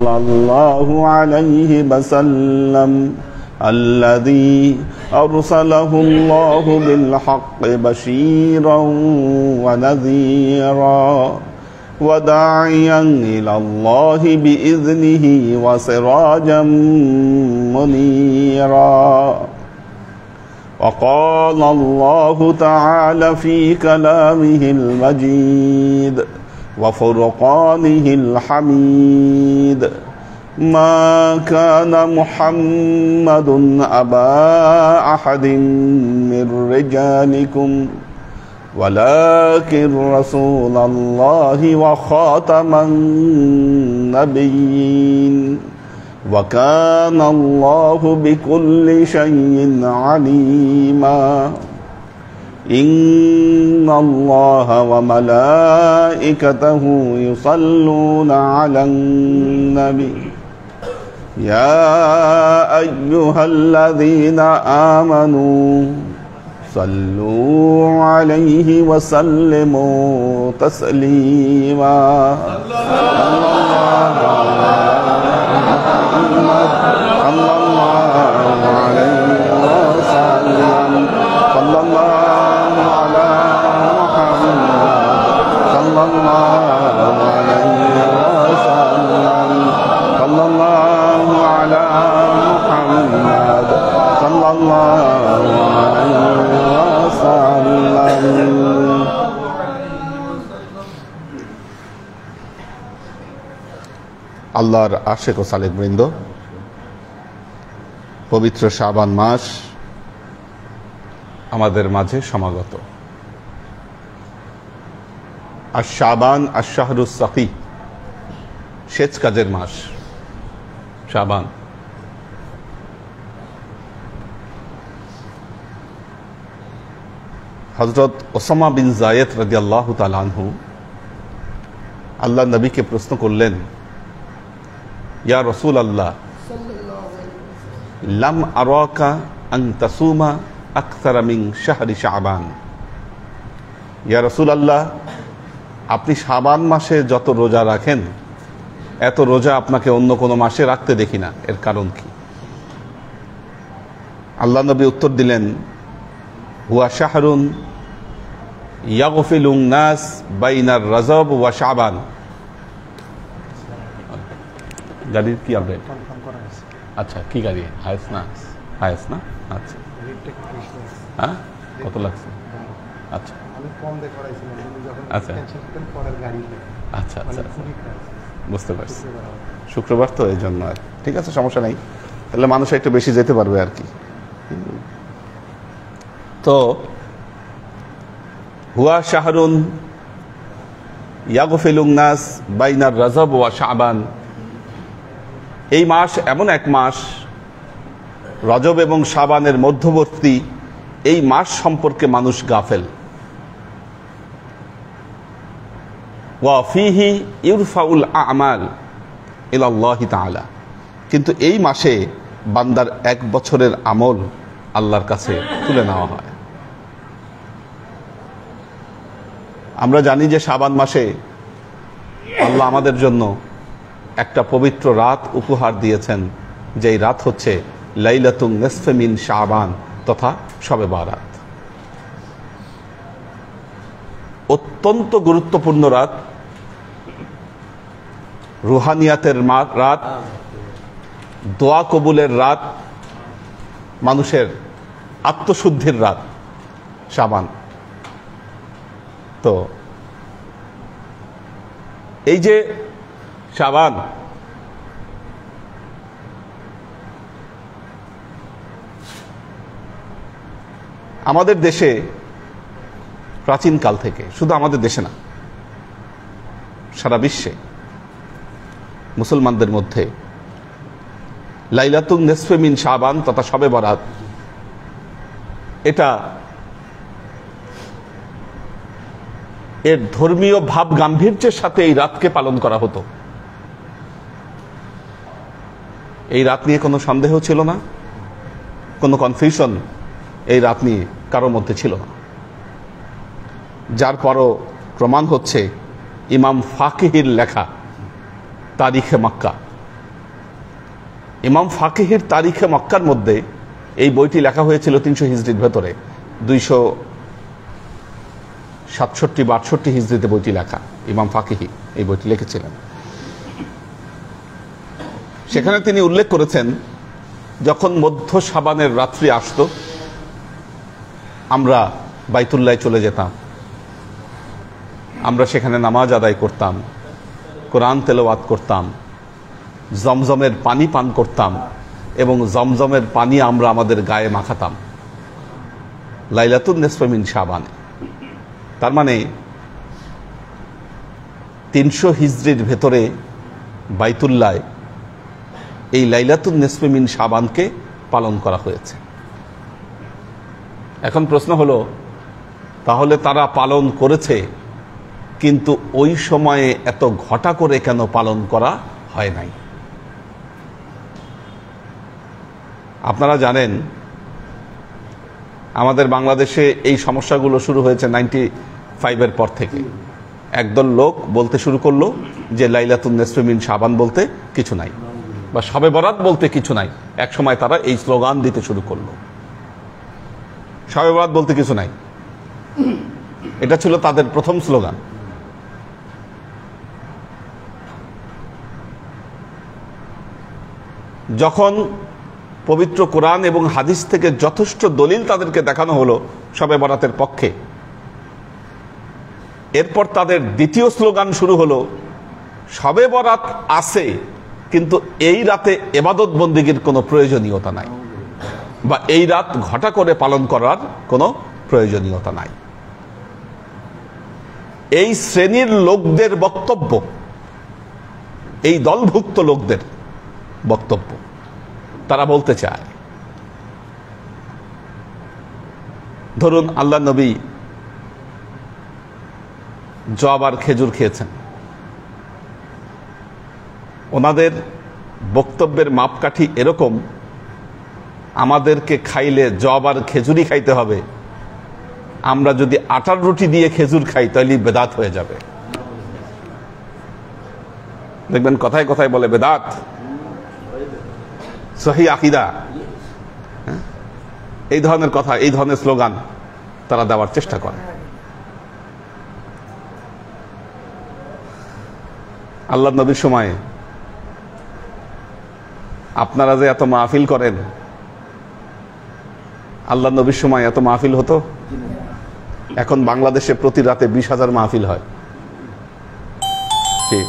الله عليه وسلم الذي أرسله الله بالحق بشيرا ونذيرا وداعيا إلى الله بإذنه وسراجا منيرا. وقال الله تعالى في كلامه المجيد وفرقانه الحميد: ما كان محمد أبا أحد من رجالكم ولكن رسول الله وخاتم النبيين وكان الله بكل شيء عليما. إن الله وملائكته يصلون على النبي يا أيها الذين آمنوا صلوا عليه وسلموا تسليما. আল্লাহর আশিক ও সালেক বৃন্দ, পবিত্র শাবান মাস আমাদের মাঝে সমাগত। আর শাবান আশ-শাহরুস সাকি, সেচ কাজের মাস শাবান। হযরত ওসামা বিন যায়েদ রাদিয়াল্লাহু তাআলা আনহু আল্লাহ নবীকে প্রশ্ন করলেন, ইয়া রাসূলাল্লাহ, লাম আরাকা আন তাসুমা আকসারা মিন শাহরি শাবান। ইয়া রাসূলাল্লাহ, আপনি শাবান মাসে যত রোজা রাখেন এত রোজা আপনাকে অন্য কোনো মাসে রাখতে দেখি না, এর কারণ কি? আল্লাহ নবী উত্তর দিলেন, হুয়া শাহরুন ইয়াগফিলুন নাস বাইনার রজব ওয়া শাবান। গাড়ির কি আপডেট? আচ্ছা, কি গাড়ি? হায়েস না? হায়েস না? আচ্ছা, হ্যাঁ, কত লাগছে? আচ্ছা আচ্ছা আচ্ছা আচ্ছা, বুঝতে পারছি। শুক্রবার তো, এই জন্য আর ঠিক আছে, সমস্যা নেই। তাহলে মানুষ একটু বেশি যেতে পারবে আর কি। তো হুয়া শাহরুন ইয়াগফিলুন নাস বাইনার রজব ওয়া শাবান, এই মাস এমন এক মাস, রজব এবং শাবানের মধ্যবর্তী এই মাস সম্পর্কে মানুষ গাফেল। ওয়া ফিহি ইরফাউল আমাল ইলাল্লাহি তাআলা, কিন্তু এই মাসে বান্দার এক বছরের আমল আল্লাহর কাছে তুলে নেওয়া হয়। আমরা জানি যে শাবান মাসে আল্লাহ আমাদের জন্য একটা পবিত্র রাত উপহার দিয়েছেন, যেই রাত হচ্ছে লাইলাতুন নিসফে মিন শাবান তথা শবে বারাত। অত্যন্ত গুরুত্বপূর্ণ রাত, রুহানিয়াতের রাত, দোয়া কবুলের রাত, মানুষের আত্মশুদ্ধির রাত শাবান। তো এই যে শাবান, আমাদের দেশে প্রাচীনকাল থেকে, শুধু আমাদের দেশে না, সারা বিশ্বে মুসলমানদের মধ্যে লাইলাতুন নিসফে মিন শাবান তথা শবে বরাত, এটা এর ধর্মীয় ভাব গাম্ভীর্যের সাথে এই রাতকে পালন করা হতো। এই রাত নিয়ে কোনো সন্দেহ ছিল না, কোনো কনফিউশন এই রাত নিয়ে কারোর মধ্যে ছিল না। যার পরও প্রমাণ হচ্ছে ইমাম ফাকিহির লেখা তারিখে মক্কা, ইমাম ফাকিহির তারিখে মক্কার মধ্যে এই বইটি লেখা হয়েছিল 300 হিজরির ভেতরে, 267 বা 68 হিজরিতে বইটি লেখা। ইমাম ফাকিহি এই বইটি লিখেছিলেন। সেখানে তিনি উল্লেখ করেছেন, যখন মধ্য শাবানের রাত্রি আসতো আমরা বাইতুল্লাহ চলে যেতাম, আমরা সেখানে নামাজ আদায় করতাম, কোরআন তেলাওয়াত করতাম, জমজমের পানি পান করতাম এবং জমজমের পানি আমরা আমাদের গায়ে মাখাতাম লাইলাতুন নিসফে মিন শাবানে। তার মানে 300 হিজরির ভেতরে বাইতুল্লাহ এই লাইলাতুন নিসফে মিন শাবানকে পালন করা হয়েছে। এখন প্রশ্ন হলো, তাহলে তারা পালন করেছে, কিন্তু ওই সময়ে এত ঘটা করে কেন পালন করা হয় নাই? আপনারা জানেন আমাদের বাংলাদেশে এই সমস্যাগুলো শুরু হয়েছে 95-এর পর থেকে। একদল লোক বলতে শুরু করলো যে লাইলাতুন নিসফে মিন শাবান বলতে কিছু নাই, বা শবে বরাত বলতে কিছু নাই। এক সময় তারা এই স্লোগান দিতে শুরু করলো, শবে বরাত বলতে কিছু নাই। এটা ছিল তাদের প্রথম স্লোগান। যখন পবিত্র কোরআন এবং হাদিস থেকে যথেষ্ট দলিল তাদেরকে দেখানো হলো শবে বরাতের পক্ষে, এরপর তাদের দ্বিতীয় স্লোগান শুরু হলো, শবে বরাত আছে কিন্তু এই রাতে ইবাদত বন্দেগীর কোনো প্রয়োজনীয়তা নাই, বা এই রাত ঘটা করে পালন করার কোনো প্রয়োজনীয়তা নাই। এই শ্রেণীর লোকদের বক্তব্য, এই দলভুক্ত লোকদের বক্তব্য, তারা বলতে চায়, ধরুন আল্লাহ নবী জব আর খেজুর খেয়েছেন, ওনাদের বক্তব্যের মাপকাঠি এরকম, আমাদেরকে খাইলে জব আর খেজুরই খাইতে হবে, আমরা যদি আটার রুটি দিয়ে খেজুর খাই তাহলে বেদাত হয়ে যাবে। দেখবেন কথায় কথায় বলে বেদাত, সহি আকিদা, এই ধরনের কথা, এই ধরনের স্লোগান তারা দেওয়ার চেষ্টা করে। আল্লাহ নবীর সময়ে আপনারা যে এত মাহফিল করেন, আল্লাহ নবীর সময় এত মাহফিল হতো? এখন বাংলাদেশে প্রতি রাতে 20,000 মাহফিল হয়। কি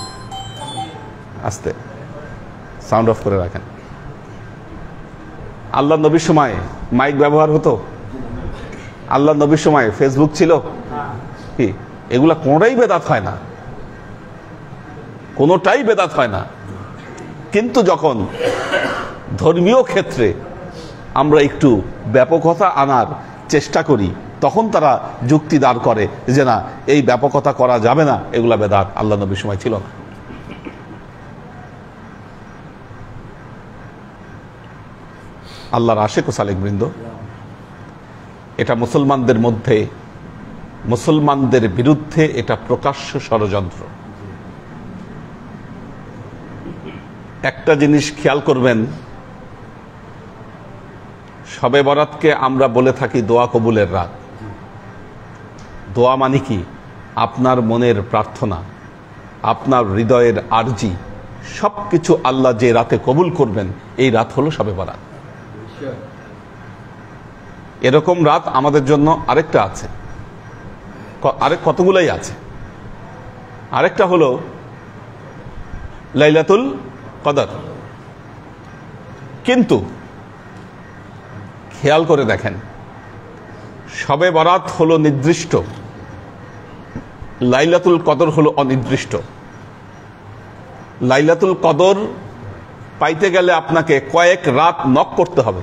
আস্তে সাউন্ড অফ করে রাখেন। আল্লাহ নবীর সময় মাইক ব্যবহার হতো? আল্লাহ নবীর সময় ফেসবুক ছিল? কি এগুলা কোনোটাই বেদাত হয় না, কোনোটাই বেদাত হয় না। কিন্তু যখন ধর্মীয় ক্ষেত্রে আমরা একটু ব্যাপকতা আনার চেষ্টা করি, তখন তারা যুক্তি দাঁড় করে যে না, এই ব্যাপকতা করা যাবে না, এগুলা বেদাত, আল্লাহ নবীর সময় ছিল না। আল্লাহর আশিক ও সালেক বৃন্দ, এটা মুসলমানদের মধ্যে, মুসলমানদের বিরুদ্ধে এটা প্রকাশ্য ষড়যন্ত্র। একটা জিনিস খেয়াল করবেন, শবে বরাতকে আমরা বলে থাকি দোয়া কবুলের রাত। দোয়া মানে কি? আপনার মনের প্রার্থনা, আপনার হৃদয়ের আরজি, সবকিছু আল্লাহ যে রাতে কবুল করবেন, এই রাত হলো শবে বরাত। এরকম রাত আমাদের জন্য আরেকটা আছে, কতগুলাই আছে। আরেকটা হলো লাইলাতুল কদর। কিন্তু খেয়াল করে দেখেন, শবে বরাত হলো নির্দিষ্ট, লাইলাতুল কদর হলো অনির্দিষ্ট। লাইলাতুল কদর পাইতে গেলে আপনাকে কয়েক রাত নক করতে হবে,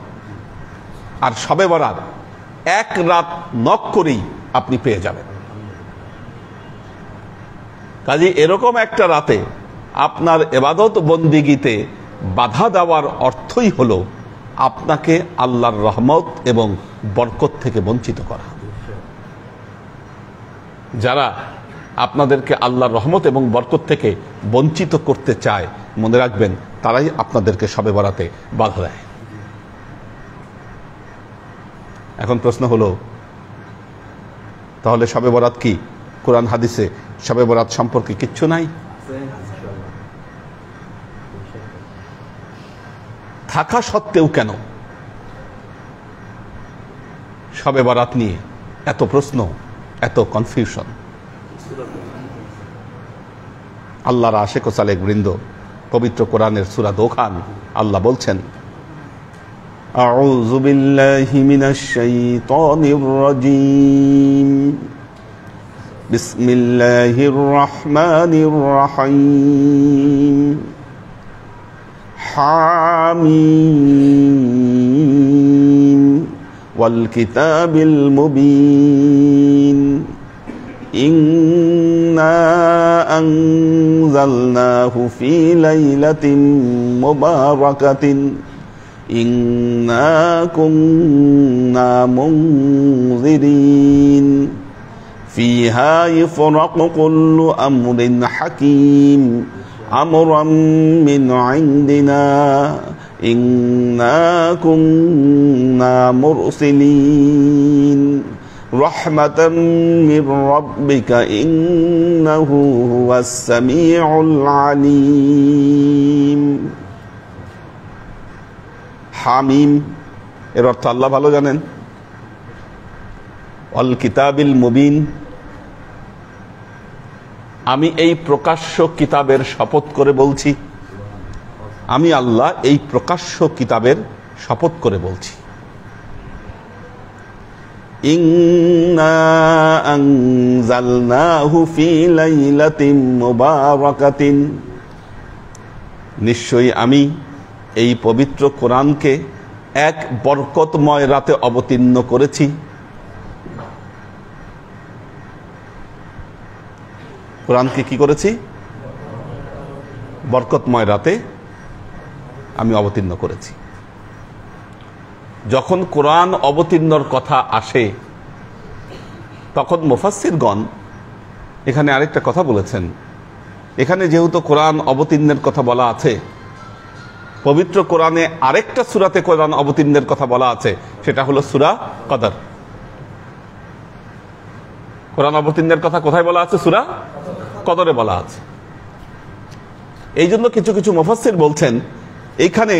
আর শবে বরাত এক রাত নক করেই আপনি পেয়ে যাবেন। কাজে এরকম একটা রাতে আপনার ইবাদত বন্দিগিতে বাধা দেওয়ার অর্থই হলো আপনাকে আল্লাহর রহমত এবং বরকত থেকে বঞ্চিত করা। যারা আপনাদেরকে আল্লাহর রহমত এবং বরকত থেকে বঞ্চিত করতে চায়, মনে রাখবেন তারাই আপনাদেরকে শবে বরাতে বাধা দেয়। এখন প্রশ্ন হলো, তাহলে শবে বরাত কি? কোরআন হাদিসে শবে বরাত সম্পর্কে কিচ্ছু নাই? থাকা সত্ত্বেও কেন শবে বরাত নিয়ে এত প্রশ্ন, এত কনফিউশন? আল্লাহর আশিক ও সালেক বৃন্দ, পবিত্র কোরআনের সূরা দোখান আল্লাহ বলছেন, আউযু বিল্লাহি মিনাশ শাইতানির রাজীম, বিসমিল্লাহির রহমানির রহিম, হামিম ওয়াল কিতাবিল মুবিন, ইন্না আনজালনাহু ফি লাইলাতিন মুবারাকাতিন, ইন্না কুন্না মুনজিরিন, ফিহা ইফরাকু কুল্লু আমরিন হাকীম, আমরাম মিন ইনদিনা, ইন্না কুন্না মুরসিলিন, রাহমাতাম মির রাব্বিকা, ইন্নাহু হুয়াস সামিউল আলীম। হামিম এর অর্থ আল্লাহ ভালো জানেন। অল কিতাবিল মুবিন, আমি এই প্রকাশ্য কিতাবের শপথ করে বলছি, আমি আল্লাহ এই প্রকাশ্য কিতাবের শপথ করে বলছি। ইন্না আনজালনাহু ফি লাইলাতিন মুবারাকাতিন, নিশ্চয়ই আমি এই পবিত্র কোরআনকে এক বরকতময় রাতে অবতীর্ণ করেছি। কোরআনকে কি করেছি? বরকতময় রাতে আমি অবতীর্ণ করেছি। যখন কোরআন অবতীর্ণর কথা আসে তখন মুফাসসিরগণ এখানে আরেকটা কথা বলেছেন। এখানে যেহেতু কোরআন অবতীর্ণের কথা বলা আছে, পবিত্র কোরআনে আরেকটা সূরাতে কোরআন অবতীর্ণের কথা বলা আছে, সেটা হলো সূরা কদর। কোরআন অবতীর্ণের কথা কোথায় বলা আছে? সূরা কদরে বলা আছে। এই জন্য কিছু কিছু মুফাসসির বলছেন, এইখানে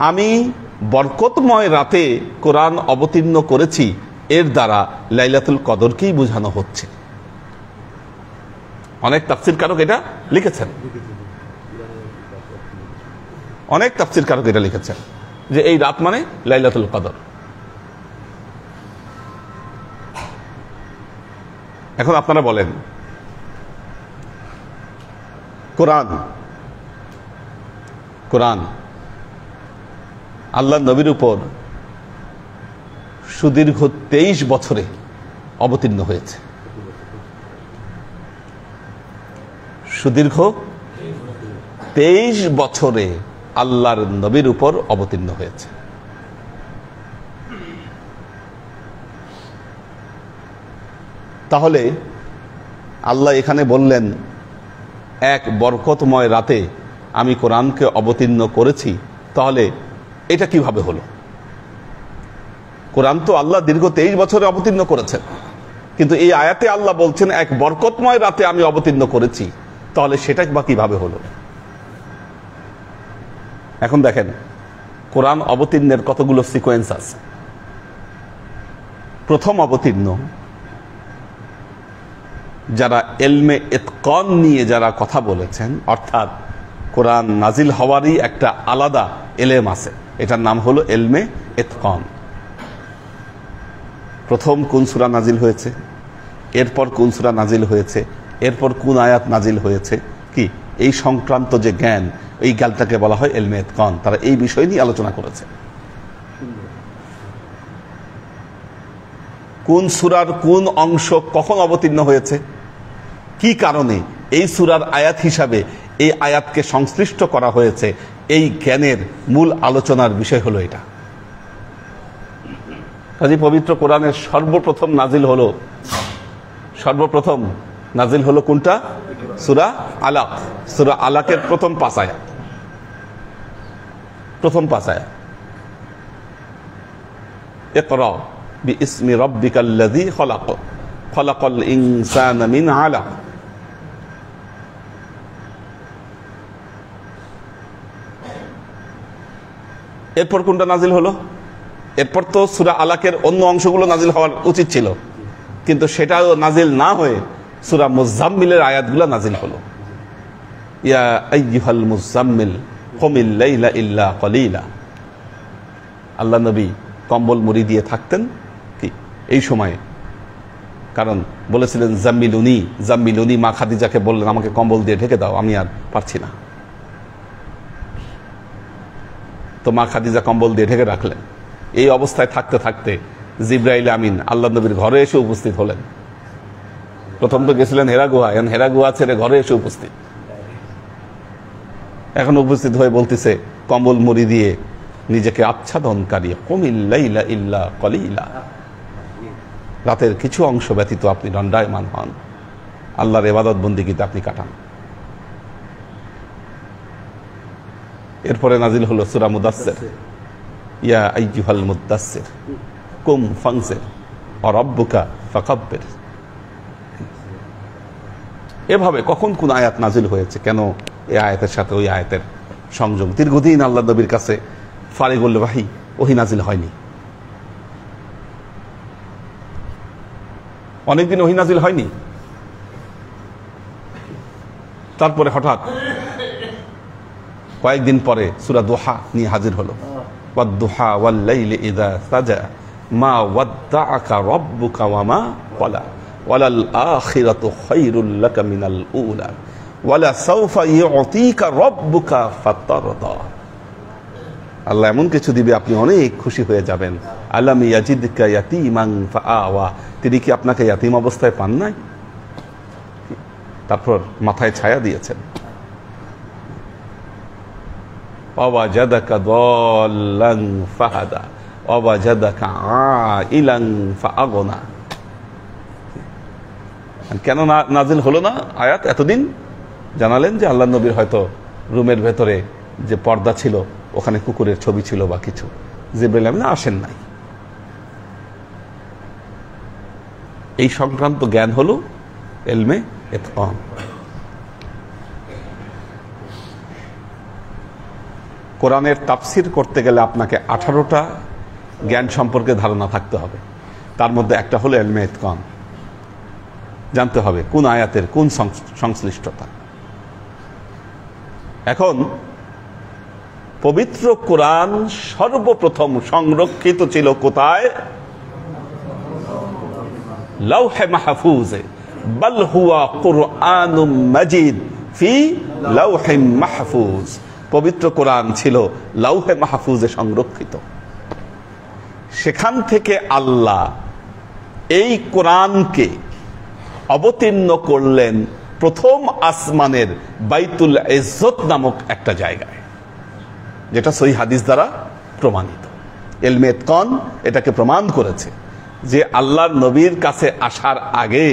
আমি বরকতময় রাতে কোরআন অবতীর্ণ করেছি, এর দ্বারা লাইলাতুল কদরকেই বোঝানো হচ্ছে। অনেক তাফসীরকারক এটা লিখেছেন, অনেক তাফসীরকারক এটা লিখেছেন যে এই রাত মানে লাইলাতুল কদর। এখন আপনারা বলেন, কোরআন আল্লাহ নবীর উপর সুদীর্ঘ 23 বছরে অবতীর্ণ হয়েছে। সুদীর্ঘ 23 বছরে আল্লাহর নবীর উপর অবতীর্ণ হয়েছে। তাহলে আল্লাহ এখানে বললেন এক বরকতময় রাতে আমি কোরআনকে অবতীর্ণ করেছি, তাহলে এটা কিভাবে হলো? কোরআন তো আল্লাহ দীর্ঘ 23 বছরে অবতীর্ণ করেছেন, কিন্তু এই আয়াতে আল্লাহ বলছেন এক বরকতময় রাতে আমি অবতীর্ণ করেছি, তাহলে সেটা বা কিভাবে হলো? এখন দেখেন, কোরআন অবতীর্ণের কতগুলো সিকোয়েন্স আছে। প্রথম অবতীর্ণ যারা এলমে ইতকান নিয়ে যারা কথা বলেছেন, অর্থাৎ কোরআন নাজিল হওয়ারই একটা আলাদা এলেম আছে, এটার নাম হলো এলমে ইতকান। প্রথম কোন সূরা নাজিল হয়েছে, এরপর কোন সূরা নাজিল হয়েছে, এরপর কোন আয়াত নাজিল হয়েছে, কি এই সংক্রান্ত যে জ্ঞান, এই জ্ঞানটাকে বলা হয় এলমে ইতকান। তারা এই বিষয় নিয়ে আলোচনা করেছে। কোন সূরার কোন অংশ কখন অবতীর্ণ হয়েছে, কি কারণে এই সূরার আয়াত হিসাবে এই আয়াতকে সংশ্লিষ্ট করা হয়েছে, এই জ্ঞানের মূল আলোচনার বিষয় হলো এটা। কাজী পবিত্র কোরআনের সর্বপ্রথম নাজিল হলো কোনটা? সূরা আলাক। সূরা আলাকের প্রথম 5 আয়াত। প্রথম 5 আয়াত। ইকরা বিইসমি রাব্বিকাল্লাযী খলাক, খলাকাল ইনসানা মিন আলাক। এরপর কোনটা নাজিল হলো? এরপর তো সূরা আলাকের অন্য অংশগুলো নাজিল হওয়ার উচিত ছিল, কিন্তু সেটাও নাজিল না হয়ে সূরা মুজাম্মিলের আয়াতগুলো নাজিল হলো। ইয়া আইয়ুহাল মুজাম্মিল কুমিল লাইলা ইল্লা কলিলা। আল্লাহ নবী কম্বল মুড়ি দিয়ে থাকতেন কি এই সময়ে, কারণ বলেছিলেন জাম্মিলুনি জাম্মিলুনি, মা খাদিজাকে বললেন আমাকে কম্বল দিয়ে ঢেকে দাও, আমি আর পারছি না। তো মা খাদিজা কম্বল দিয়ে ঢেকে রাখলেন। এই অবস্থায় থাকতে থাকতে জিবরাইল আমিন আল্লাহ নবীর ঘরে এসে উপস্থিত হলেন। প্রথম তো গেছিলেন হেরা গুহা, এখন হেরা গুহা ছেড়ে ঘরে এসে উপস্থিত। এখন উপস্থিত হয়ে বলতেছে কম্বল মুড়ি দিয়ে নিজেকে আচ্ছাদনকারী, কুমিল লাইলা ইল্লা কলিলা, রাতের কিছু অংশ ব্যতীত আপনি দণ্ডায়মান হন, আল্লাহর ইবাদত বন্দেগীতে আপনি কাটান। এরপরে নাজিল হলো সূরা মুদাসসির, ইয়া আইয়ুহাল মুদাসসির কুম ফানজির ওয়া রাব্বুকা ফাকাব্বির। এভাবে কখন কোন আয়াত নাজিল হয়েছে, কেন এই আয়াতের সাথে ওই আয়াতের সংযোগ? দীর্ঘদিন আল্লাহ নবীর কাছে ফারিগুল ওয়াহি, ওহী নাজিল হয়নি। অনেকদিন ওহী নাজিল হয়নি। তারপরে হঠাৎ কয়েকদিন পরে সূরা দুহা নিয়ে হাজির হলো। ওয়াদ-দুহা ওয়াল-লাইলি ইযা সাজা মা ওয়াদ্দাআকা রাব্বুকা ওয়া মা ক্বালা ওয়ালাল আখিরাতু খায়রুল লাকা মিনাল উলা ওয়ালা সাওফা ইউতিকা রাব্বুকা ফাতারদা। আল্লাহ এমন কিছু দিবে আপনি অনেক খুশি হয়ে যাবেন। আলাম ইয়াজিদকা ইয়াতীমান ফাআওয়া, তিনি কি আপনাকে ইয়াতীম অবস্থায় পান নাই? তারপর মাথায় ছায়া দিয়েছেন। ওয়াজাদাকা দাল্লান ফাহাদা ওয়াজাদাকা আইলান ফাআগনা। কেন নাজিল হলো না আয়াত এতদিন? জানালেন যে আল্লাহ নবীর হয়তো রুমের ভেতরে যে পর্দা ছিল ওখানে কুকুরের ছবি ছিল বা কিছু, জিবরাইল আমিন আসেন নাই। এই সংক্রান্ত জ্ঞান হলো ইলমে ইতকান। কোরআনের তাফসির করতে গেলে আপনাকে 18টা জ্ঞান সম্পর্কে ধারণা থাকতে হবে। তার মধ্যে একটা হলো ইলমে ইতকান, জানতে হবে কোন আয়াতের কোন সংশ্লিষ্টতা। এখন পবিত্র কোরআন সর্বপ্রথম সংরক্ষিত ছিল কোথায়? লাওহে মাহফুজে, বাল হুয়া কুরআনুম মাজিদ ফি লাওহে মাহফুজ। পবিত্র কোরআন ছিল লাওহে মাহফুজে সংরক্ষিত। সেখান থেকে আল্লাহ এই কোরআনকে অবতীর্ণ করলেন প্রথম আসমানের বাইতুল ইজ্জত নামক একটা জায়গায়, যেটা সহিহ হাদিস দ্বারা প্রমাণিত। ইলমে ইতকান এটাকে প্রমাণ করেছে যে আল্লাহর নবীর কাছে আসার আগে,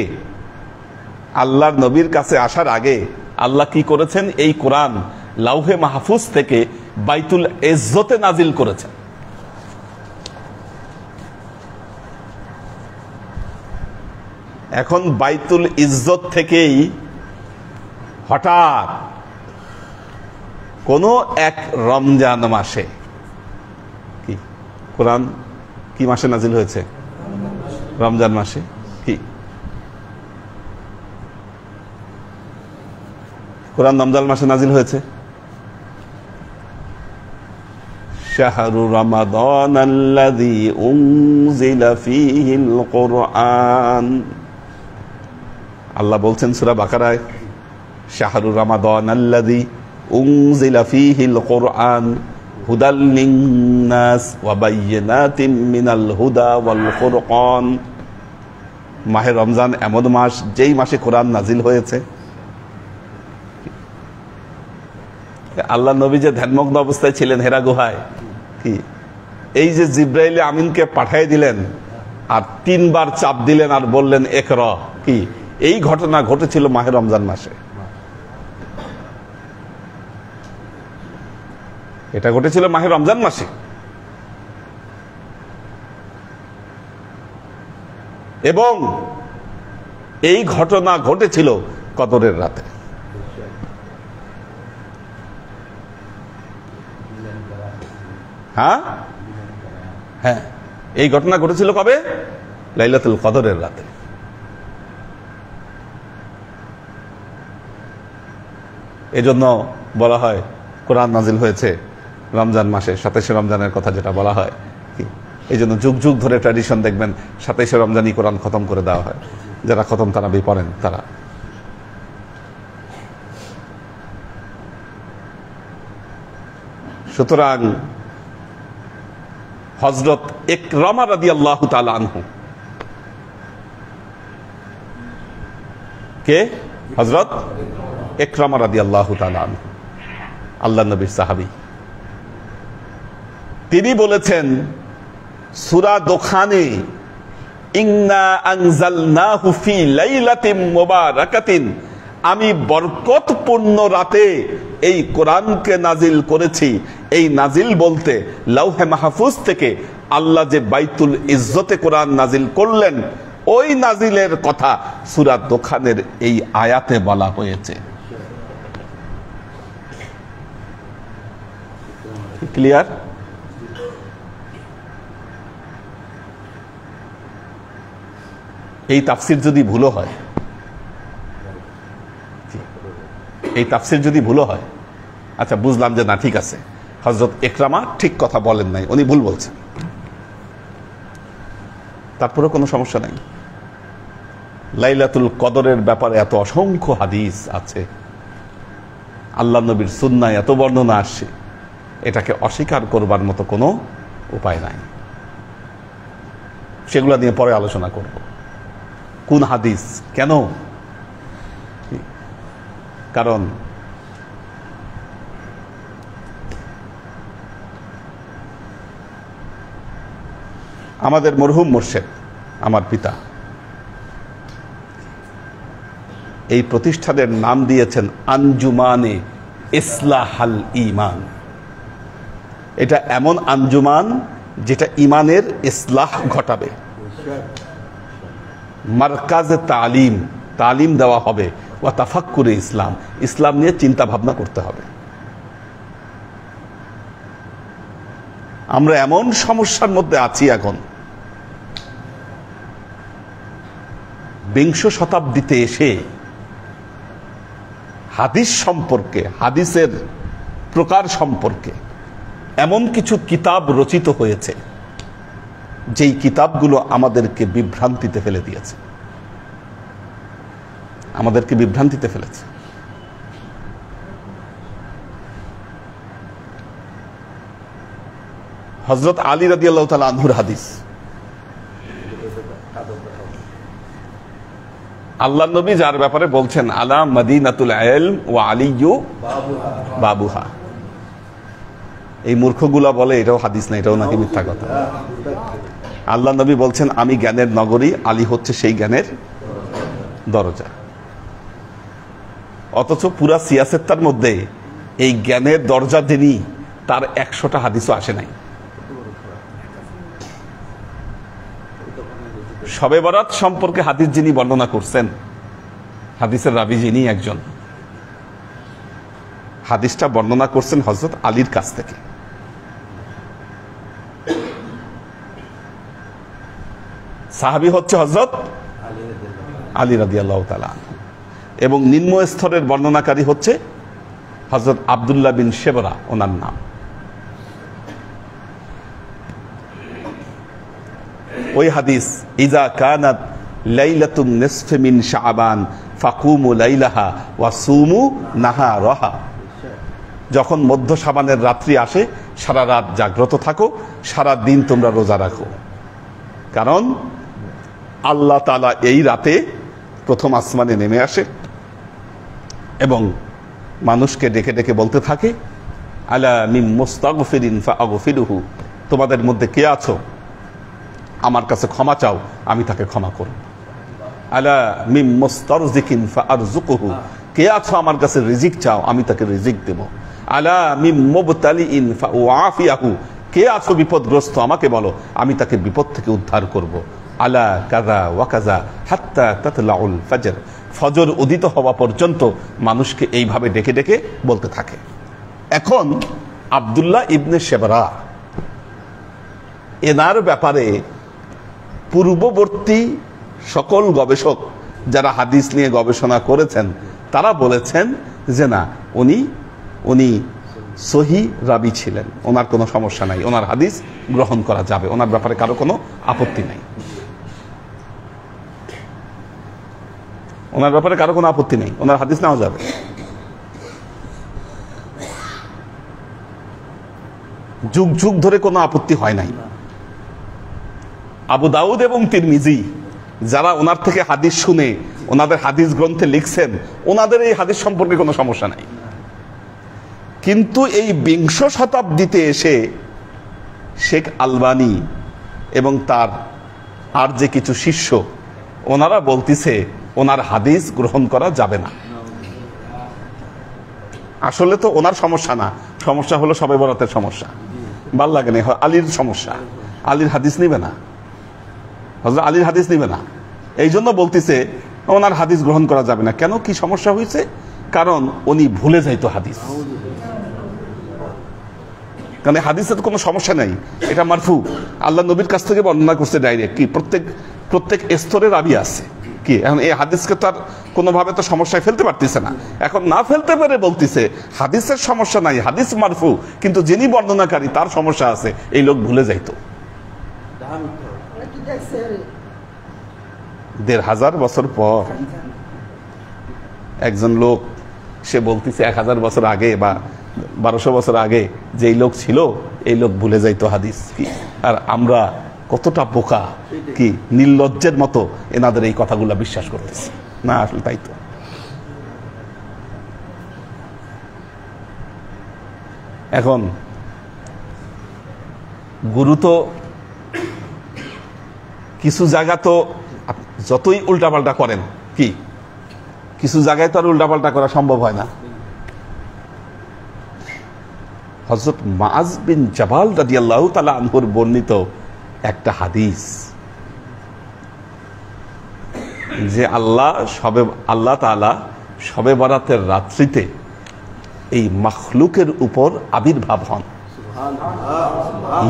আল্লাহর নবীর কাছে আসার আগে আল্লাহ কি করেছেন? এই কোরআন লাওহে মাহফুজ থেকে বাইতুল ইজ্জতে নাজিল করেছেন। এখন বাইতুল ইজ্জত থেকেই হঠাৎ কোন এক রমজান মাসে, কি কোরআন কি মাসে নাজিল হয়েছে? রমজান মাসে। কি কোরআন রমজান মাসে নাজিল হয়েছে? শাহরু রমাদানাল্লাযী উনজিলা ফীহিল কুরআন। আল্লাহ বলছেন সূরা বাকারায়, শাহরু রমাদানাল্লাযী উনজিলা ফীহিল কুরআন হুদাল লিন-নাস ওয়া বায়্যিনাতিম মিনাল হুদা ওয়াল ফুরকান। মাহে রমজান এমন মাস যেই মাসে কোরআন নাজিল হয়েছে। আল্লাহ নবী যে ধ্যানমগ্ন অবস্থায় ছিলেন হেরা গুহায়, কি এই যে জিবরাইল আমিনকে পাঠিয়ে দিলেন আর 3 বার চাপ দিলেন আর বললেন ইকরা, কি এই ঘটনা ঘটেছিল মাহে রমজান মাসে। এটা ঘটেছিল মাহে রমজান মাসে। এবং এই ঘটনা ঘটেছিল কদরের রাতে। হ্যাঁ হ্যাঁ, এই ঘটনা ঘটেছিল কবে? লাইলাতুল কদরের রাতে। এজন্য বলা হয় কোরআন নাজিল হয়েছে রমজান মাসে, 27শে রমজানের কথা যেটা বলা হয়। এই জন্য যুগ যুগ ধরে ট্র্যাডিশন দেখবেন 27শে রমজানই কোরআন খতম করে দেওয়া হয়, যারা খতম তারাবি পড়েন তারা। সুতরাং হযরত ইকরামা রাদিয়াল্লাহু তাআলা আনহু, কে? হযরত ইকরামা রাদিয়াল্লাহু তাআলা আনহু, আল্লাহর নবীর সাহাবী। তিনি বলেছেন সূরা দোখানে, ইন্না আনজালনাহু ফি লাইলাতিন মুবারাকাতিন, আমি বরকতপূর্ণ রাতে এই কোরআনকে নাজিল করেছি। এই নাজিল বলতে লাউহে মাহফুজ থেকে আল্লাহ যে বাইতুল ইজ্জতে কোরআন নাজিল করলেন, ওই নাজিলের কথা সূরা দোখানের এই আয়াতে বলা হয়েছে। ক্লিয়ার? এই তাফসির যদি ভুলও হয়, এই তাফসির যদি ভুলও হয়, আচ্ছা বুঝলাম যে না ঠিক আছে, হযরত ইকরামা ঠিক কথা বলেন নাই, উনি ভুল বলছেন, তারপরেও কোনো সমস্যা নাই। লাইলাতুল কদরের ব্যাপারে এত অসংখ্য হাদিস আছে, আল্লাহ নবীর সুন্নায় এত বর্ণনা আসছে, এটাকে অস্বীকার করবার মতো কোনো উপায় নাই। সেগুলো নিয়ে পরে আলোচনা করব। কোন হাদিস, কেন? কারণ আমাদের মরহুম মুর্শেদ, আমার পিতা, এই প্রতিষ্ঠানের নাম দিয়েছেন আঞ্জুমানে ইসলাহাল ঈমান। এটা এমন আঞ্জুমান যেটা ইমানের ইসলাহ ঘটাবে। মারকাজে তালিম, তালিম দেওয়া হবে, ওয়া তাফাক্কুরে ইসলাম, ইসলাম নিয়ে চিন্তা ভাবনা করতে হবে। আমরা এমন সমস্যার মধ্যে আছি এখন, বিংশ শতাব্দীতে এসে হাদিস সম্পর্কে, হাদিসের প্রকার সম্পর্কে এমন কিছু কিতাব রচিত হয়েছে যেই কিতাবগুলো আমাদেরকে বিভ্রান্তিতে ফেলে দিয়েছে, আমাদেরকে বিভ্রান্তিতে ফেলেছে। হযরত আলী রাদিয়াল্লাহু তাআলা আনহুর হাদিস, আল্লাহর নবী যার ব্যাপারে বলছেন আলা মদিনাতুল ইলম ওয়া আলিয়্যু বাবুহা। এই মূর্খগুলা বলে এটাও হাদিস না, এটাও নাকি মিথ্যা কথা। আল্লাহর নবী বলছেন আমি জ্ঞানের নগরী, আলী হচ্ছে সেই জ্ঞানের দরজা। অথচ পুরা সিয়াসেত্তার মধ্যে এই জ্ঞানের দরজা যিনি, তার 100টা হাদিসও আসে নাই। শবে বরাত সম্পর্কে হাদিস যিনি বর্ণনা করছেন, হাদিসের রাবি যিনি একজন, হাদিসটা বর্ণনা করছেন হযরত আলীর কাছ থেকে। সাহাবী হচ্ছে হযরত আলী রাদিয়াল্লাহু তাআলা, এবং নিম্ন স্তরের বর্ণনাকারী হচ্ছে হযরত আব্দুল্লাহ বিন শেবরা, ওনার নাম। ওই হাদিস, ইজা কানাত লাইলাতুন নিসফি মিন শাবান ফাকুমু লাইলাহা ওয়া সুমু নাহারাহা, যখন মধ্য শাবানের রাত্রি আসে সারা রাত জাগ্রত থাকো, সারা দিন তোমরা রোজা রাখো। কারণ আল্লাহ তাআলা এই রাতে প্রথম আসমানে নেমে আসে এবং মানুষকে ডেকে ডেকে বলতে থাকে, আলা মিন মুস্তাগফিরিন ফাগফিরুহু, তোমাদের মধ্যে কে আছো আমার কাছে ক্ষমা চাও, আমি তাকে ক্ষমা করব। আলা মিন মুস্তারজিকিন ফাআরযুকুহু, কে আছো আমার কাছে রিজিক চাও, আমি তাকে রিজিক দেব। আলা মিম মুবতালিইন ফাউআফিয়াহু, কে আছো বিপদগ্রস্ত আমাকে বলো, আমি তাকে বিপদ থেকে উদ্ধার করব। আলা কাযা ওয়া কাযা হাত্তা তাতলাউল ফজর, ফজর উদিত হওয়া পর্যন্ত মানুষকে এইভাবে ডেকে ডেকে বলতে থাকে। এখন আব্দুল্লাহ ইবনে শেবরা, এনার ব্যাপারে পূর্ববর্তী সকল গবেষক যারা হাদিস নিয়ে গবেষণা করেছেন তারা বলেছেন যে না, উনি সহি রাবি ছিলেন, ওনার কোনো সমস্যা নাই, ওনার হাদিস গ্রহণ করা যাবে, ওনার ব্যাপারে কারো কোনো আপত্তি নাই, ওনার ব্যাপারে কারো কোনো আপত্তি নেই, ওনার হাদিস নেওয়া যাবে। যুগ যুগ ধরে কোনো আপত্তি হয় নাই। আবু দাউদ এবং তিরমিজি যারা ওনার থেকে হাদিস শুনে ওনাদের হাদিস গ্রন্থে লিখছেন, ওনাদের এই হাদিস সম্পর্কে কোনো সমস্যা নাই। কিন্তু এই বিংশ শতাব্দীতে এসে শেখ আলবানী এবং তার আর যে কিছু শিষ্য, ওনারা বলতেছে ওনার হাদিস গ্রহণ করা যাবে না। আসলে তো ওনার সমস্যা না, সমস্যা হলো শবে বরাতের সমস্যা, ভাল লাগে না, আলীর সমস্যা, আলীর হাদিস নিবে না, হযরত আলীর হাদিস নিবে না, এই জন্য বলতেছে ওনার হাদিস গ্রহণ করা যাবে না। কেন, কি সমস্যা হয়েছে? কারণ উনি ভুলে যাইতো হাদিস, কারণ হাদিসের কোনো সমস্যা নাই, এটা মারফু, আল্লাহ নবীর কাছ থেকে বর্ণনা করছে ডাইরেক্ট, কি প্রত্যেক স্তরের রাবী আছে কি। এখন এই হাদিসকে তো আর কোনোভাবে তো সমস্যায় ফেলতে পারতেছে না, এখন না ফেলতে পারে বলতেছে হাদিসের সমস্যা নাই, হাদিস মারফু, কিন্তু যিনি বর্ণনাকারী তার সমস্যা আছে, এই লোক ভুলে যাইতো। ১৫০০ বছর পর একজন লোক সে বলতেছে ১০০০ বছর আগে বা ১২০০ বছর আগে যেই লোক ছিল, এই লোক ভুলে যাইতো হাদিস কি। আর আমরা কতটা বোকা কি, নির্লজ্জের মতো এনাদের এই কথাগুলো বিশ্বাস করতেছি না, আসলে তাই তো। এখন গুরু তো কিছু জায়গা তো যতই উল্টাপাল্টা করেন কি, কিছু জায়গায় তো আর উল্টাপাল্টা করা সম্ভব হয় না। হযরত মুআজ বিন জাবাল রাদিয়াল্লাহু তাআলা আনহুর বর্ণিত একটা হাদিস, যে আল্লাহ তাআলা শবে বরাতের রাত্রিতে এই মাখলুকের উপর আবির্ভাব হন।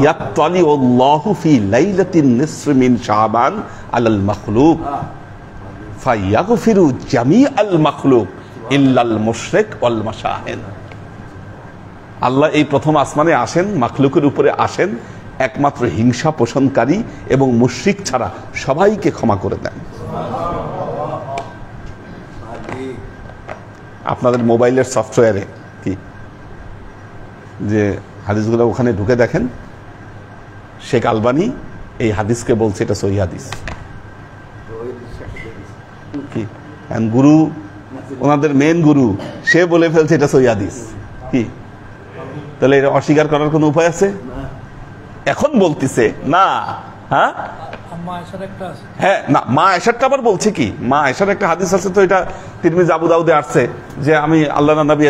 ইয়াত্তালিউল্লাহু ফি লাইলাতিন নিসফি মিন শাবান আলাল মাখলুক ফায়াগফিরু জামিআল মাখলুক ইল্লাল মুশরিক ওয়াল মাশাহিন। আল্লাহ এই প্রথম আসমানে আসেন, মাখলুকের উপরে আসেন, একমাত্র হিংসা পোষণকারী এবং মুশরিক ছাড়া সবাইকে ক্ষমা করে দেন। আপনাদের মোবাইলের সফটওয়্যারে কি যে হাদিসগুলো ওখানে ঢুকে দেখেন, শেখ আলবানী এই হাদিসকে বলছে এটা সহিহ হাদিস কি, গুরু ওনাদের মেন গুরু সে বলে ফেলছে এটা সহিহ হাদিস কি। তাহলে এটা অস্বীকার করার কোনো উপায় আছে? এখন বলতেছে না, হ্যাঁ না, মা আয়েশারটা আবার বলছে কি, মা আয়েশার একটা হাদিস আছে তো, এটা তিরমিজি আবু দাউদে আসছে যে আমি আল্লাহ নবী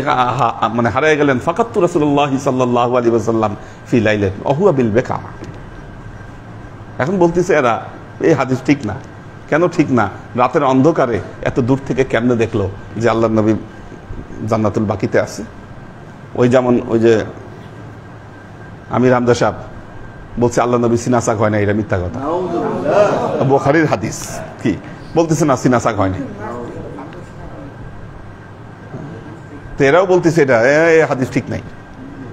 মানে হারিয়ে গেলেন, ফাকাতু রাসূলুল্লাহ সাল্লাল্লাহু আলাইহি ওয়াসাল্লাম ফি লাইলাত ওয়া হুয়া বিল বেকা। এখন বলতেছে এরা এই হাদিস ঠিক না। কেন ঠিক না? রাতের অন্ধকারে এত দূর থেকে কেমনে দেখলো যে আল্লাহ নবী জান্নাতুল বাকিতে আছে? ওই যেমন ওই যে আমির হামজা সাহেব বলছে আল্লাহ নবী সিনাসাক হয় না, এটা মিথ্যা কথা, বুখারীর হাদিস কি বলতেছে না সিনাসাক হয় না, তো এরাও বলতেছে এটা এই হাদিস ঠিক নাই।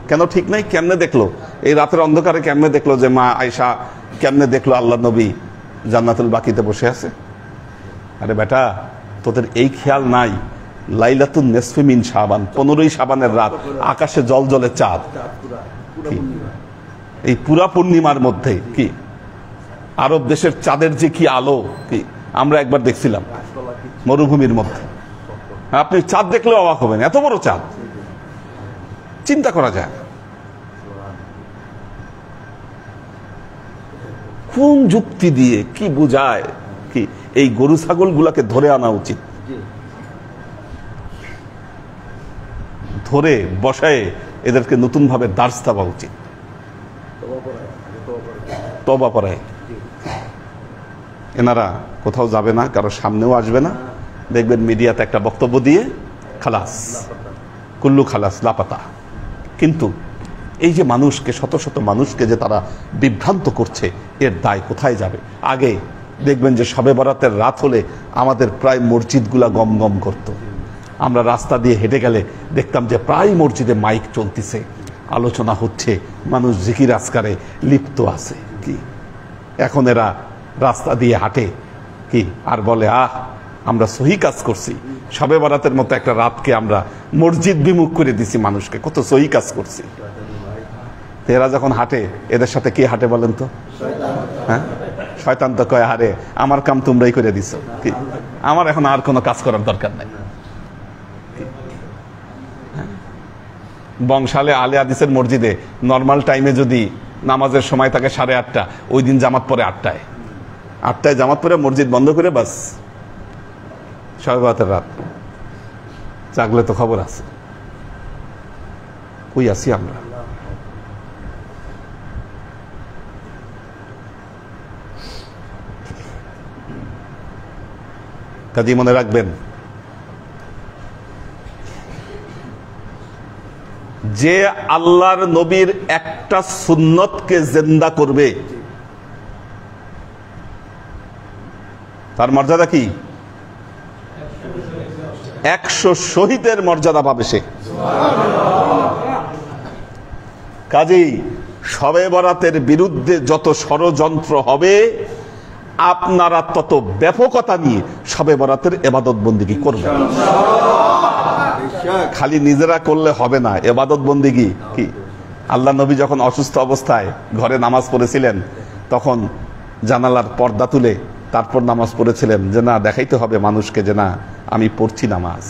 কেন ঠিক নাই? কেমনে দেখলো? এই রাতের অন্ধকারে কেমনে দেখলো যে মা আয়েশা কেমনে দেখলো আল্লাহ নবী জান্নাতুল বাকিতে বসে আছে? আরে বেটা, তোদের এই খেয়াল নাই লাইলাতুন নিসফি মিন শাবান, 15ই শাবানের রাত, আকাশে জলজলে চাঁদ, এই পুরা পূর্ণিমার মধ্যে কি আরব দেশের চাঁদের যে কি আলো কি, আমরা একবার দেখছিলাম মরুভূমির মধ্যে, আপনি চাঁদ দেখলে অবাক হবেন, এত বড় চাঁদ চিন্তা করা যায়। কোন যুক্তি দিয়ে কি বুঝায় কি এই গরু ছাগল গুলাকে ধরে আনা উচিত, ধরে বসায় এদেরকে নতুনভাবে দার্স দেওয়া উচিত, তওবা পড়ায়। এনারা কোথাও যাবে না, কারো সামনেও আসবে না, দেখবেন মিডিয়াতে একটা বক্তব্য দিয়ে খালাস, কুল্লু খালাস, লাপাতা। কিন্তু এই যে মানুষকে, শত শত মানুষকে যে তারা বিভ্রান্ত করছে, এর দায় কোথায় যাবে? আগে দেখবেন যে শবে বরাতের রাত হলে আমাদের প্রায় মসজিদগুলা গম গম করত। আমরা রাস্তা দিয়ে হেঁটে গেলে দেখতাম যে প্রায় মসজিদে মাইক চলতেছে, আলোচনা হচ্ছে, মানুষ জিকির আজকারে লিপ্ত আছে। কি এখন এরা রাস্তা দিয়ে হাঁটে কি আর বলে আমরা সহি কাজ করছি, শবে বরাতের মতো একটা রাতকে আমরা মসজিদ বিমুখ করে দিছি, মানুষকে কত সহি কাজ করছি। এরা যখন হাঁটে, এদের সাথে কি হাঁটে বলেন তো? হ্যাঁ, শয়তান তো কয়, হারে আমার কাম তোমরাই করে দিছো, কি আমার এখন আর কোনো কাজ করার দরকার নাই। বংশালে আলে হাদিসের মসজিদে নর্মাল টাইমে যদি নামাজের সময় থাকে 8:30, ওই দিন জামাত পড়ে 8টায়। 8টায় জামাত পড়ে মসজিদ বন্ধ করে বাস শবে বরাতের রাত জাগলে তো খবর আছে। ওই আছি আমরা। কাজী মনে রাখবেন, যে আল্লাহর নবীর একটা সুন্নতকে জিন্দা করবে, তার মর্যাদা কি? 100 শহীদের মর্যাদা পাবে সে। কাজেই শবে বরাতের বিরুদ্ধে যত ষড়যন্ত্র হবে, আপনারা তত ব্যাপকতা নিয়ে শবে বরাতের ইবাদত বন্দেগী করবেন। খালি নিজেরা করলে হবে না, ইবাদত বন্দেগী কি? আল্লাহ নবী যখন অসুস্থ অবস্থায় ঘরে নামাজ পড়েছিলেন, তখন জানালার পর্দা তুলে তারপর নামাজ পড়েছিলেন, যে না, দেখাইতে হবে মানুষকে যে না আমি পড়ছি নামাজ।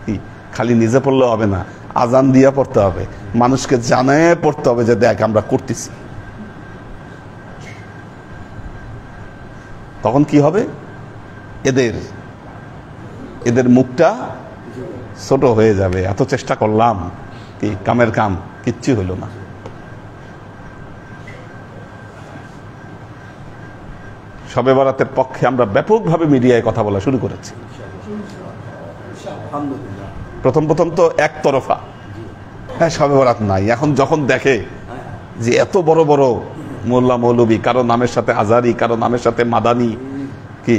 কি খালি নিজে পড়লে হবে না, আজান দিয়া পড়তে হবে, মানুষকে জানায় পড়তে হবে যে দেখ আমরা করতেছি। তখন কি হবে? এদের মুখটা ছোট হয়ে যাবে, এত চেষ্টা করলাম, কি কামের কাম কিচ্ছু হইল না। শবে বরাতের পক্ষে আমরা ব্যাপকভাবে মিডিয়ায় কথা বলা শুরু করেছি। প্রথম তো একতরফা, হ্যাঁ শবে বরাত নাই। এখন যখন দেখে যে এত বড় বড় মোল্লা মৌলবী, কারো নামের সাথে আজারি, কারো নামের সাথে মাদানি, কি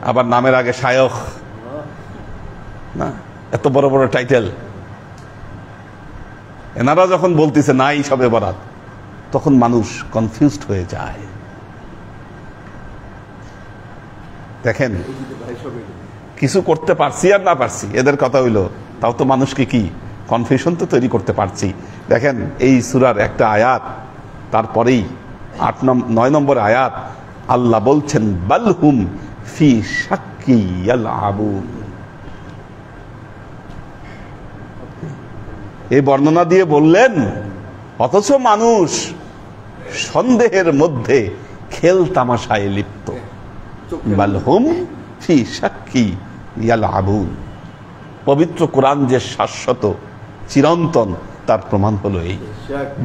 আবার নামের আগে শায়খ, না এত বড় বড় টাইটেল, এনারা যখন বলতেছে নাই শবে বরাত, তখন মানুষ কনফিউজড হয়ে যায়। দেখেন, কিছু করতে পারছি আর না পারছি, এদের কথা হইলো, তাও তো মানুষকে কি কনফিউশন তো তৈরি করতে পারছি। দেখেন এই সূরার একটা আয়াত, তারপরেই 9 নম্বর আয়াত, আল্লাহ বলছেন বালহুম ফি শাক্কি ইয়ালআবুন। এই বর্ণনা দিয়ে বললেন, অথচ মানুষ সন্দেহের মধ্যে খেল তামাশায় লিপ্ত। বালহুম ফি শাক্কি ইয়ালআবুন। পবিত্র কোরআন যে শাশ্বত চিরন্তন, তার প্রমাণ হলো এই।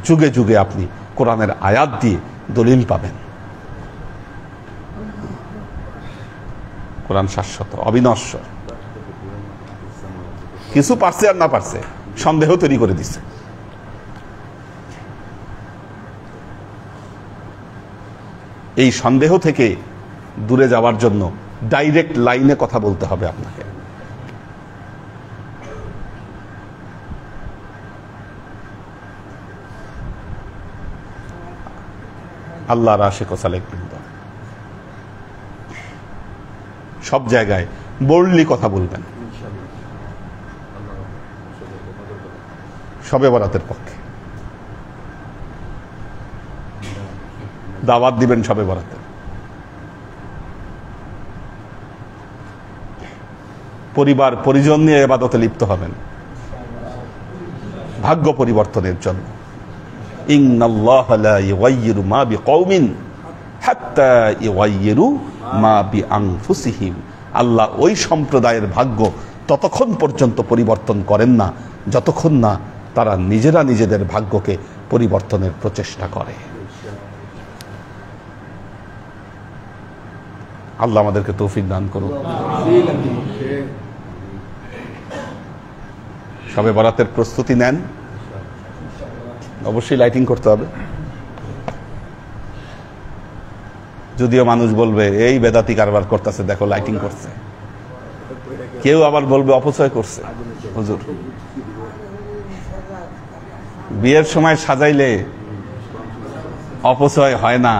যুগে যুগে আপনি কোরআনের আয়াত দিয়ে দলিল পাবেন। কোরআন শাশ্বত, অবিনশ্বর। কিছু পারছে আর না পারছে, সন্দেহ তৈরি করে দিচ্ছে। এই সন্দেহ থেকে দূরে যাওয়ার জন্য ডাইরেক্ট লাইনে কথা বলতে হবে আপনাকে। আল্লাহর আশিক ও সালেক বৃন্দ, সব জায়গায় বোল্ডলি কথা বলবেন, শবে বরাতের পক্ষে দাওয়াত দিবেন, শবে বরাতে পরিবার পরিজন নিয়ে ইবাদতে লিপ্ত হবেন, ভাগ্য পরিবর্তনের জন্য। ইন্নাল্লাহা লা ইউগাইয়িরু মা বিকওমিন হাত্তা ইউগাইয়িরু মা বিআনফুসিহিম। আল্লাহ ওই সম্প্রদায়ের ভাগ্য ততক্ষণ পর্যন্ত পরিবর্তন করেন না যতক্ষণ না তারা নিজেরা নিজেদের ভাগ্যকে পরিবর্তনের প্রচেষ্টা করে। আল্লাহ আমাদেরকে তৌফিক দান করুন। সবে বরাতের প্রস্তুতি নেন, অবশ্যই লাইটিং করতে হবে। যদিও মানুষ বলবে এই বেদাতি কারবার করতেছে, দেখো লাইটিং করছে, কেউ আবার বলবে অপচয় করছে। হুজুর, বিয়ের সময় সাজাইলে অপচয় হয় না,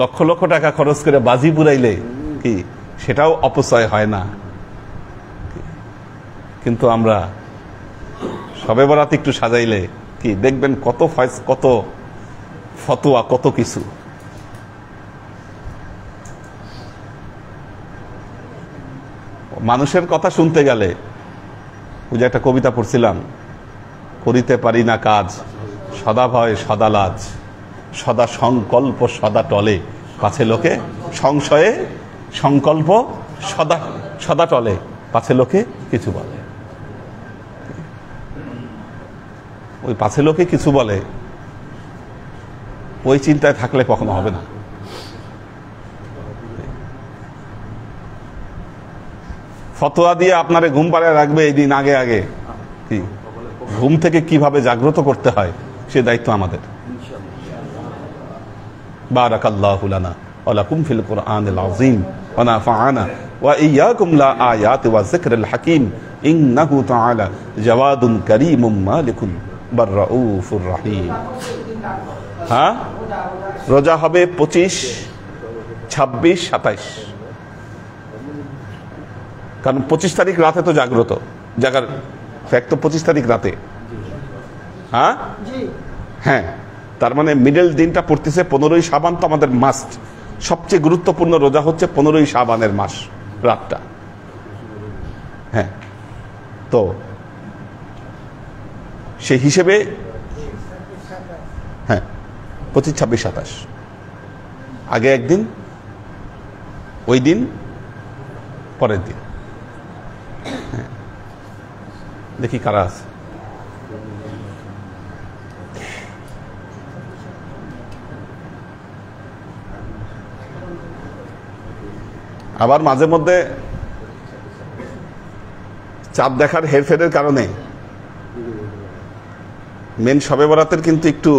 লক্ষ লক্ষ টাকা খরচ করে বাজি পুরাইলে কি সেটাও অপচয় হয় না। কিন্তু আমরা সবে বরাত একটু সাজাইলে কি দেখবেন কত কত ফতোয়া, কত কিছু। মানুষের কথা শুনতে গেলে, ওই যে একটা কবিতা পড়ছিলাম, করিতে পারি না কাজ, সদা ভয় সদা লাজ, সদা সংকল্প সদা টলে, পাছে লোকে সংশয়ে সংকল্প সদা সদা টলে, পাছে লোকে কিছু বলে। ওই পাছে লোকে কিছু বলে, ওই চিন্তায় থাকলে কখনো হবে না। ফতোয়া দিয়ে আপনারে ঘুম পাড়ায় রাখবে এই দিন আগে আগে, কি ঘুম থেকে কিভাবে জাগ্রত করতে হয় সে দায়িত্ব আমাদের। বারাকাল্লাহু লানা ওয়া লাকুম ফিল কুরআনিল আযীম ওয়া নাফা'না ওয়া ইয়্যাকুম লা আয়াতি ওয়া যিকরিল হাকীম ইন্নাহু তাআলা জাওয়াদুন কারীমুম মালিকুন বাররাউফুর রহিম। হ্যাঁ, রোজা হবে 25, 26, 27। কারণ 25 তারিখ রাতে তো জাগ্রত, জাগার ফ্যাক্ট তো 25 তারিখ রাতে। হ্যাঁ হ্যাঁ, তার মানে মিডল দিনটা পড়তেছে 15ই শাবান। তো আমাদের মাস্ট সবচেয়ে গুরুত্বপূর্ণ রোজা হচ্ছে 15ই শাবানের মাস রাতটা। হ্যাঁ, তো সেই হিসেবে হ্যাঁ 25, 26, 27 আগে একদিন, ওই দিন, পরের দিন। দেখি কারা আছে। আবার মাঝে মধ্যে চাঁদ দেখার হেরফেরের কারণে মেন শবে বরাতের কিন্তু একটু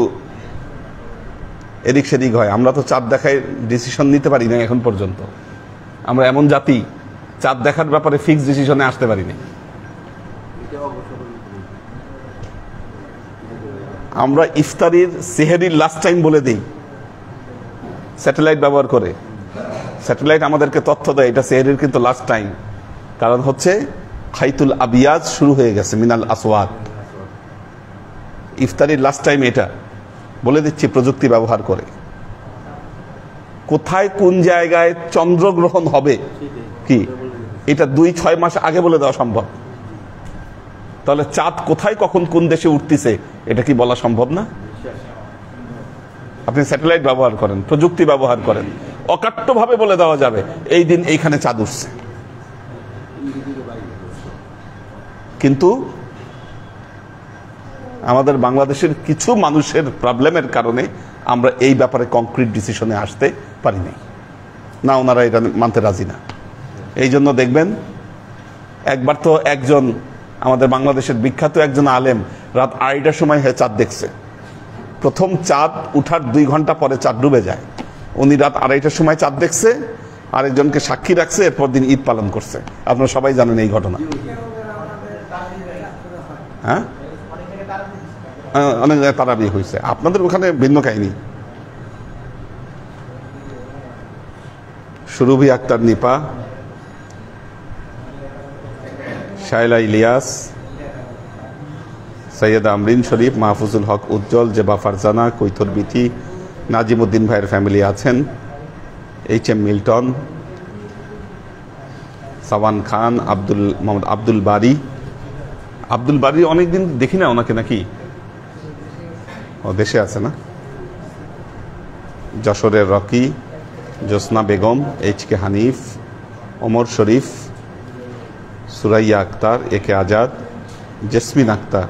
এদিক সেদিক হয়। আমরা তো চাঁদ দেখায় ডিসিশন নিতে পারি না এখন পর্যন্ত। আমরা এমন জাতি, চাঁদ দেখার ব্যাপারে ফিক্স ডিসিশনে আসতে পারিনি। আমরা ইফতারির সেহেরির লাস্ট টাইম বলে দিই স্যাটেলাইট ব্যবহার করে। স্যাটেলাইট আমাদেরকে তথ্য দেয় এটা সেহেরির কিন্তু লাস্ট টাইম। কারণ হচ্ছে খাইতুল আবিয়াজ শুরু হয়ে গেছে মিনাল আসওয়াদ। ইফতারির লাস্ট টাইম এটা বলে দিচ্ছি প্রযুক্তি ব্যবহার করে। কোথায় কোন জায়গায় চন্দ্রগ্রহণ হবে কি এটা 2-6 মাস আগে বলে দেওয়া সম্ভব। তাহলে চাঁদ কোথায় কখন কোন দেশে উঠতেছে এটা কি বলা সম্ভব না? আপনি স্যাটেলাইট ব্যবহার করেন, প্রযুক্তি ব্যবহার করেন, অকাট্যভাবে বলে দেওয়া যাবে এই দিন এইখানে চাঁদ উঠছে। কিন্তু আমাদের বাংলাদেশের কিছু মানুষের প্রবলেমের কারণে আমরা এই ব্যাপারে কংক্রিট ডিসিশনে আসতে পারিনি। না, ওনারা এটা মানতে রাজি না। এই জন্য দেখবেন একবার তো একজন আমাদের বাংলাদেশের বিখ্যাত একজন আলেম রাত 2:30টার সময় চাঁদ দেখছে। প্রথম চাঁদ উঠার 2 ঘন্টা পরে চাঁদ ডুবে যায়। উনি রাত 2:30টার সময় চাঁদ দেখছে, আরেকজনকে সাক্ষী রাখছে, এরপর দিন ঈদ পালন করছে। আপনারা সবাই জানেন এই ঘটনা। হ্যাঁ, অনেক তারাবি হয়েছে। আপনাদের ওখানে ভিন্ন কাহিনী। সুরভি আক্তার নিপা, শায়লা ইলিয়াস, সৈয়দ আমরিন শরীফ, মাহফুজুল হক উজ্জ্বল, জেবা ফারজানা, কৈথর বিথি, নাজিমউদ্দিন ভাইয়ের ফ্যামিলি আছেন, HM মিল্টন, সাওয়ান খান, মোহাম্মদ আব্দুল বারি। আব্দুল বারি অনেকদিন দেখি না ওনাকে, নাকি ও দেশে আছে না? যশোরের রকি, জোসনা বেগম, HK হানিফ, ওমর শরীফ, সুরাইয়া আক্তার, AK আজাদ, জেসমিন আক্তার,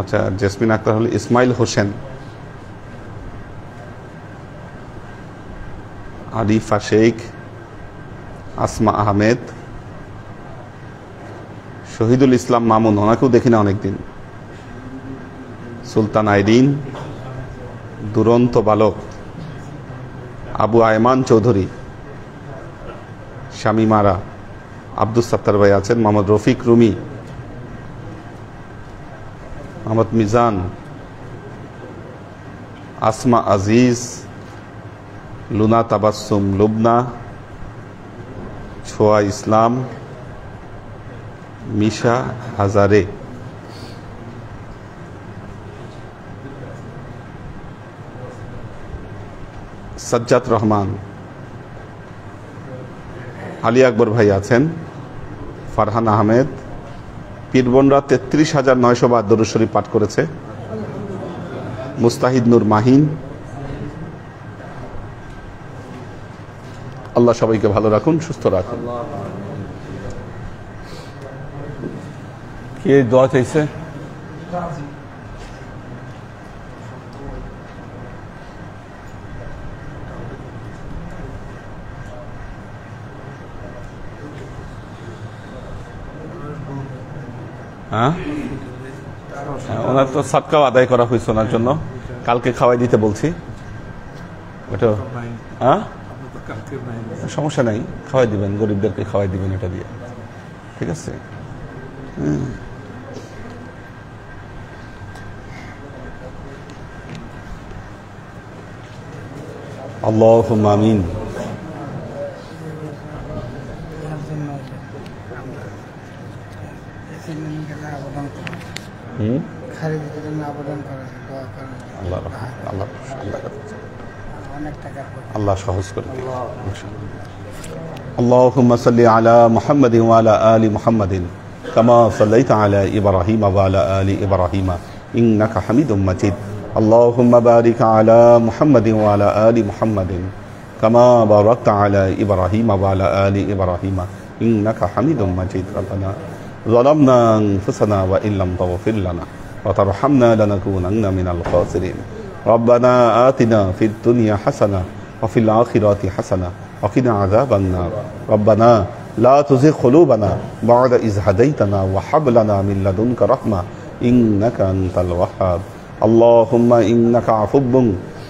আচ্ছা জেসমিন আক্তার হলে ইসমাইল হোসেন, আরিফা শেখ, আসমা আহমেদ, শহীদুল ইসলাম মামুন, ওনাকেও দেখি না অনেকদিন, সুলতান আইরিন, দুরন্ত বালক, আবু আয়মান চৌধুরী, শামিমারা, আব্দুল সাত্তার ভাই আছেন, মোহাম্মদ রফিক রুমি, মোহাম্মদ মিজান, আসমা আজিজ, লুনা তাবাসসুম লুবনা, ছোয়া ইসলাম, মিশা হাজারে, সাজ্জাদ রহমান, আলী আকবর ভাই আছেন, ফারহান আহমেদ, পীরবনরা 33,900 বার দরুদ শরীফ পাঠ করেছে, মুস্তাহিদ নূর মাহিন। আল্লাহ সবাইকে ভালো রাখুন, সুস্থ রাখুন। কে দোয়া চাইছে? হ্যাঁ, ওনার তো সাদকাও আদায় করা হয়েছে ওনার জন্য, কালকে খাওয়াই দিতে বলছি। ওটা হ্যাঁ সমস্যা নাই, খাওয়াই দিবেন, গরিবদেরকে খাওয়াই দিবেন এটা দিয়ে, ঠিক আছে। আল্লাহুম্মা আমিন। আল্লাহ সহজ করে দিন। আল্লাহুম্মা সাল্লি আলা মুহাম্মাদিন ওয়া আলা আলি মুহাম্মাদিন কামা সাল্লাইতা আলা ইব্রাহিম ওয়া আলা আলি ইব্রাহিম ইন্নাকা হামিদুম মাজিদ। আল্লাহুম্মা বারিক আলা মুহাম্মাদিন ওয়া আলা আলি মুহাম্মাদিন কামা বারাকতা আলা ইব্রাহিম ওয়া আলা আলি ইব্রাহিম ইন্নাকা হামিদুম মাজিদ। রব্বানা ظلمنا أنفسنا وإن لم تغفر لنا وترحمنا لنكونن من الخاسرين. ربنا آتنا في الدنيا حسنة وفي الآخرة حسنة وقنا عذاب النار. ربنا لا تزغ قلوبنا بعد إذ هديتنا وهب لنا من لدنك رحمة إنك أنت الوهاب. اللهم إنك عفو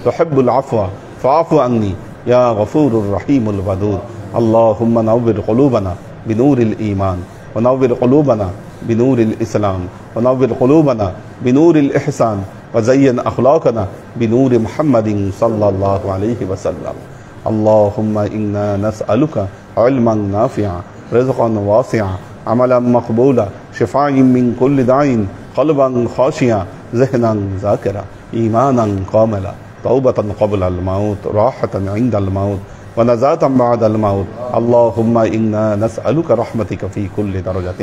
تحب العفو فاعف عني يا غفور الرحيم الودود. اللهم نور قلوبنا بنور الإيمان ونور قلوبنا بنور الإسلام ونور قلوبنا بنور الإحسان وزين أخلاقنا بنور محمد صلى الله عليه وسلم. اللهم إنا نسألك علما نافعا رزقا واسعا عملا مقبولا شفاء من كل داء قلبا خاشعا ذهنا ذاكرا إيمانا كاملا توبة قبل الموت راحة عند الموت ونجاة بعد الموت. اللهم إنا نسألك رحمتك في كل درجة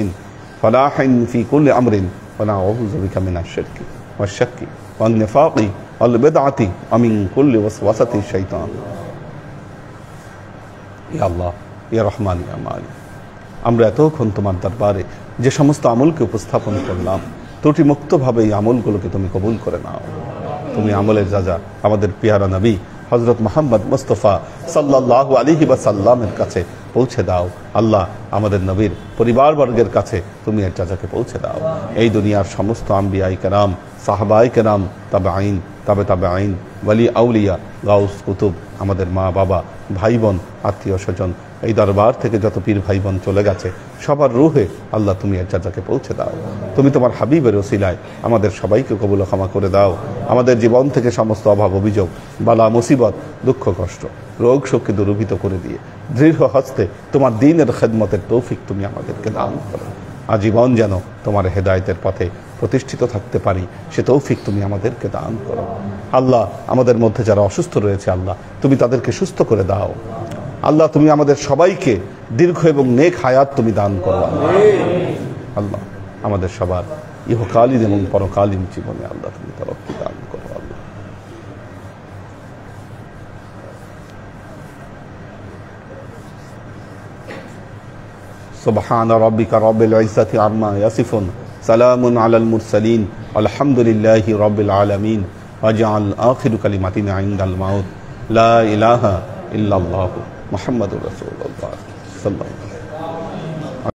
فلاح في كل أمر ونعوذ بك من الشرك والشك والنفاق والبدعة ومن كل وسوسة الشيطان. يا الله يا رحمن يا مالك, আমরা এতক্ষণ তোমার দরবারে যে সমস্ত আমলকে উপস্থাপন করলাম ত্রুটি মুক্তভাবে এই আমলগুলোকে তুমি কবুল করে নাও। তুমি আমলের যা আমাদের পিয়ারা নবী হযরত মুহাম্মদ মুস্তাফা সাল্লাল্লাহু আলাইহি ওয়াসাল্লামের কাছে পৌঁছে দাও। আল্লাহ আমাদের নবীর পরিবারবর্গের কাছে তুমি এর যাকে পৌঁছে দাও। এই দুনিয়ার সমস্ত আম্বিয়ায়ে কেরাম, সাহাবায়ে কেরাম, তাবেঈন, তাবেঈন, ওয়ালি আউলিয়া, গাউস কুতুব, আমাদের মা বাবা, ভাই বোন, আত্মীয় স্বজন, এই দরবার থেকে যত পীর ভাই বোন চলে গেছে সবার রূহে আল্লাহ তুমি এর যাকে পৌঁছে দাও। তুমি তোমার হাবিবের ওসিলায় আমাদের সবাইকে কবুল ও ক্ষমা করে দাও। আমাদের জীবন থেকে সমস্ত অভাব অভিযোগ, বালা মুসিবত, দুঃখ কষ্ট, রোগ শোককে দূরীভূত করে দিয়ে দৃঢ় হস্তে তোমার দ্বীনের খেদমতের তৌফিক তুমি আমাদেরকে দান করো। আজীবন যেন তোমার হেদায়েতের পথে প্রতিষ্ঠিত থাকতে পারি সে তৌফিক তুমি আমাদেরকে দান করো। আল্লাহ আমাদের মধ্যে যারা অসুস্থ রয়েছে আল্লাহ তুমি তাদেরকে সুস্থ করে দাও। আল্লাহ তুমি আমাদের সবাইকে দীর্ঘ এবং নেক হায়াত তুমি দান করো। আল্লাহ আমাদের সবার ইহকালীন এবং পরকালীন জীবনে আল্লাহ তুমি তরক্কি দান করো। আল্লাহ সুবহানা রাব্বিকা রাব্বিল ইজ্জাতি আম্মা ইয়াসিফুন সালামুন আলাল মুরসালিন আলহামদুলিল্লাহি রাব্বিল আলামিন ওয়াজআল আখিরু কালিমাতিনা ইনদাল মাউত লা ইলাহা ইল্লাল্লাহু মুহাম্মাদুর রাসূলুল্লাহ সাল্লাল্লাহু আলাইহি